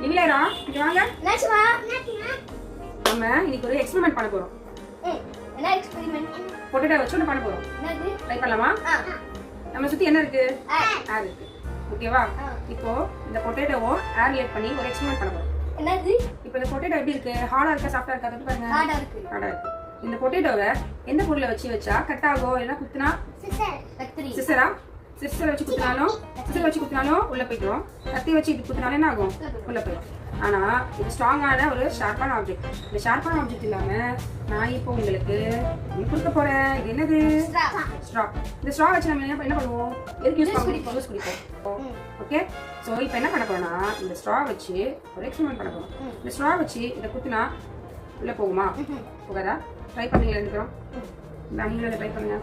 இவளேரா இங்க வாங்க. நம்ம இன்னைக்கு ஒரு எக்ஸ்பெரிமெண்ட் பண்ண போறோம். என்ன எக்ஸ்பெரிமெண்ட்? பொட்டேட்டோ வச்சு ஒன்று பண்ண போறோம். என்னது? ட்ரை பண்ணலாமா? நம்ம சுத்தி என்ன இருக்கு? ஏர் இருக்கு. ஓகேவா? இப்போ இந்த பொட்டேட்டோவை ஏர்லேட் பண்ணி ஒரு எக்ஸ்பெரிமெண்ட் பண்ண போறோம். என்னது? இப்போ இந்த பொட்டேட்டோ எப்படி இருக்கு? ஹார்டா இருக்கா சாஃப்ட்டா இருக்கா? தொட்டு பாருங்க. ஹார்டா இருக்கு. ஹார்டா இருக்கு. இந்த பொட்டேட்டோவை எந்த பொருளை வச்சா கட் ஆகும் இல்ல குத்துனா? கத்திரி. சிசரா? சிசர் வச்சு குத்தினாலும் உள்ள போய்டும். கத்தி வச்சு இது குத்தினாலும் என்ன ஆகும்? உள்ள போயிடும். ஆனா இது ஸ்ட்ராங்கான ஒரு ஷார்ப்பான ஆப்ஜெக்ட். இந்த ஷார்ப்பான ஆப்ஜெக்ட் இல்லாம நான் இப்போ உங்களுக்கு கொடுக்க போறேன். இது என்னது? ஸ்ட்ரா. இந்த ஸ்ட்ரா வச்சு நம்ம என்ன பண்ணுவோம்? எதுக்கு யூஸ் பண்ணுவோம்? ஜூஸ் குடிப்போம். ஓகே. சோ இப்போ என்ன பண்ண போறோம்னா இந்த ஸ்ட்ரா வச்சு ஒரு எக்ஸ்பெரிமெண்ட் பண்ண போறோம். இந்த ஸ்ட்ரா வச்சு இத குத்தினா உள்ள போகுமா? போகாதா? ட்ரை பண்ணீங்களா ரெண்டு பேரும்? நீங்களும் ட்ரை பண்ணுங்க.